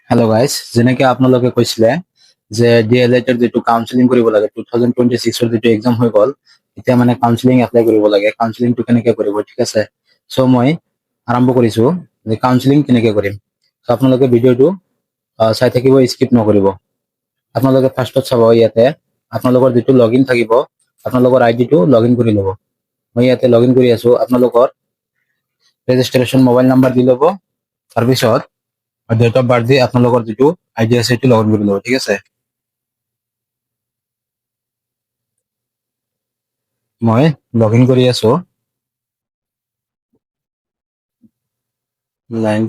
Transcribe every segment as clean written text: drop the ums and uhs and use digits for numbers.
Hello' guys, যেনেকে আপোনালোকে কৈছিলে যে DLED ৰ যিটো কাউন্সিলিং কৰিব লাগে 2026 ৰ যিটো এক্সাম হৈ গ'ল, এতিয়া মানে কাউন্সিলিং এপ্লাই কৰিব লাগে। কাউন্সিলিংটো কেনেকে কৰিব, ঠিক আছে? চ' মই আৰম্ভ কৰিছো যে কাউন্সিলিং কেনেকে কৰিম। চ' আপোনালোকে ভিডিঅ'টো চাই থাকিব, স্কিপ নকৰিব। আপোনালোকে ফাৰ্ষ্টত চাব, ইয়াতে আপোনালোকৰ যিটো লগ ইন থাকিব, আপোনালোকৰ আইডিটো লগ ইন কৰি ল'ব। মই ইয়াতে লগ ইন কৰি আছো। আপোনালোকৰ ৰেজিষ্ট্ৰেশ্যন মোবাইল নাম্বাৰ দি ল'ব, তাৰপিছত ডেট অফ বাৰ্থ দি আপোনালোকৰ যিটো আইডি আছে সেইটো লগ ইন কৰি ল'ব, ঠিক আছে? মই লগ ইন কৰি আছো। লাইন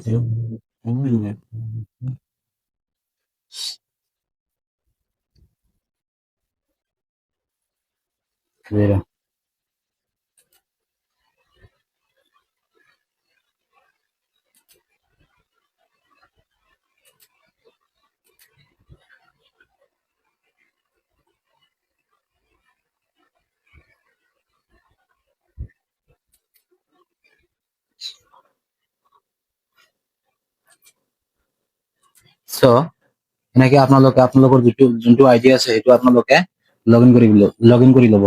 চ' এনেকে আপোনালোকৰ যোনটো আইডি আছে সেইটো আপোনালোকে লগ ইন কৰি ল'ব।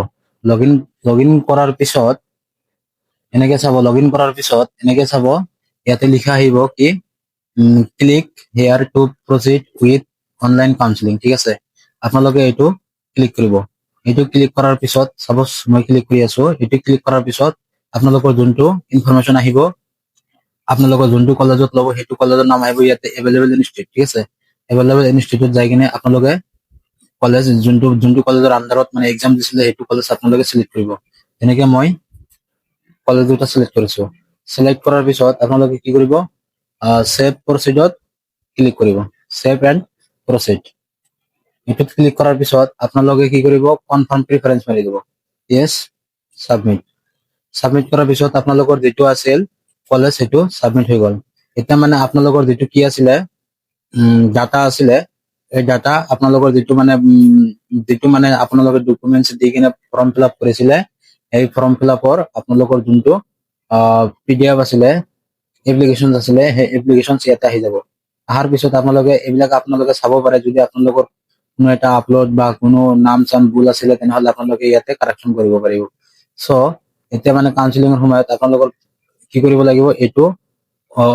লগ ইন কৰাৰ পিছত এনেকে চাব, লগ ইন কৰাৰ পিছত এনেকে চাব, ইয়াতে লিখা আহিব কি click here to proceed with online counselling, ঠিক আছে? আপোনালোকে এইটো ক্লিক কৰিব। এইটো ক্লিক কৰাৰ পিছত চাপ'জ মই ক্লিক কৰি আছো, এইটো ক্লিক কৰাৰ পিছত আপোনালোকৰ যোনটো ইনফৰমেশ্যন আহিব, আপোনালোকৰ যোনটো কলেজত ল'ব সেইটো কলেজৰ নাম আহিব ইয়াতে এভেইলেবল ইনষ্টিটিউট, ঠিক আছে? এভেইলেবল ইনষ্টিটিউট যাই কিনে আপোনালোকে কলেজ যোনটো কলেজৰ আণ্ডাৰত মানে এক্সাম দিছিলে সেইটো কলেজ আপোনালোকে চিলেক্ট কৰিব। তেনেকে মই কলেজ দুটা চিলেক্ট কৰিছো। চিলেক্ট কৰাৰ পিছত আপোনালোকে কি কৰিব, ছেভ প্ৰচিডত ক্লিক কৰিব। ছেভ এণ্ড প্ৰচিড এইটোত ক্লিক কৰাৰ পিছত আপোনালোকে কি কৰিব, কনফাৰ্ম প্ৰিফাৰেঞ্চ মাৰি দিব। য়েছ, ছাবমিট। ছাবমিট কৰাৰ পিছত আপোনালোকৰ যিটো আছিল কলেজ সেইটো ছাবমিট হৈ গ'ল। এতিয়া মানে আপোনালোকৰ যিটো কি আছিলে ডাটা আছিলে, এই ডাটা আপোনালোকৰ যিটো মানে আপোনালোকে ডকুমেণ্টছ দি কিনে ফৰ্ম ফিল আপ কৰিছিলে, এই ফৰ্ম ফিল আপৰ আপোনালোকৰ যোনটো PDF আছিলে, এপ্লিকেশ্যন আছিলে, সেই এপ্লিকেশ্যন ইয়াতে আহি যাব। অহাৰ পিছত আপোনালোকে চাব পাৰে, যদি আপোনালোকৰ কোনো এটা আপলোড বা কোনো নাম চাম ভুল আছিলে তেনেহলে আপোনালোকে ইয়াতে কাৰেকশ্যন কৰিব পাৰিব। চ' এতিয়া মানে কাউন্সিলিঙৰ সময়ত আপোনালোকৰ কি কৰিব লাগিব, এইটো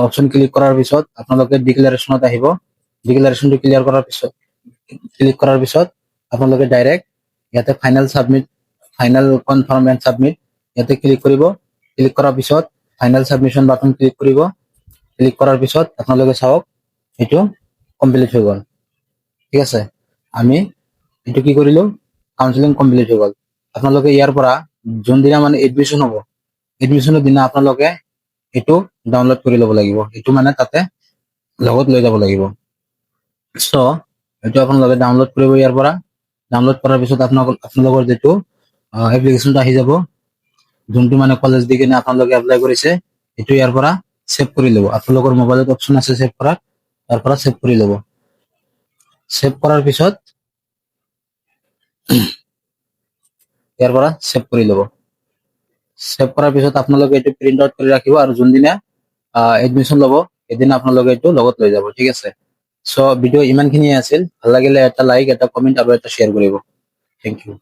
অপশ্যন ক্লিক কৰাৰ পিছত আপোনালোকে ডিক্লেৰেশ্যনত আহিব। ডিক্লেৰেশ্যনটো ক্লিক কৰাৰ পিছত আপোনালোকে ডাইৰেক্ট ইয়াতে ফাইনেল কনফাৰ্ম এণ্ড ছাবমিট ইয়াতে ক্লিক কৰিব। ক্লিক কৰাৰ পিছত ফাইনেল ছাবমিশ্যন বাটন ক্লিক কৰিব। ক্লিক কৰাৰ পিছত আপোনালোকে চাওক এইটো কমপ্লিট হৈ গ'ল, ঠিক আছে? আমি এইটো কি কৰিলো, কাউন্সিলিং কমপ্লিট হৈ গ'ল। আপোনালোকে ইয়াৰ পৰা যোনদিনা মানে এডমিশ্যন হ'ব, এডমিশ্যনৰ দিনা আপোনালোকে এইটো ডাউনলোড কৰি ল'ব লাগিব। এইটো মানে তাতে লগত লৈ যাব লাগিব। চ' এইটো আপোনালোকে ডাউনলোড কৰিব ইয়াৰ পৰা। ডাউনলোড কৰাৰ পিছত আপোনালোকৰ যিটো এপ্লিকেশ্যনটো আহি যাব, যোনটো মানে কলেজ দি কিনে আপোনালোকে এপ্লাই কৰিছে, এইটো ইয়াৰ পৰা ছেভ কৰি ল'ব। আপোনালোকৰ মোবাইলত অপশ্যন আছে ছেভ কৰাৰ, তাৰ পৰা ছেভ কৰি ল'ব। ছেভ কৰাৰ পিছত ইয়াৰ পৰা ছেভ কৰি ল'ব। ছেভ কৰাৰ পিছত আপোনালোকে এইটো প্ৰিণ্ট আউট কৰি ৰাখিব, আৰু যোনদিনা এডমিশ্যন ল'ব সেইদিনা আপোনালোকে এইটো লগত লৈ যাব, ঠিক আছে? চ' ভিডিঅ' ইমানখিনিয়ে আছিল। ভাল লাগিলে এটা লাইক, এটা কমেণ্ট আৰু এটা শ্বেয়াৰ কৰিব। Thank U.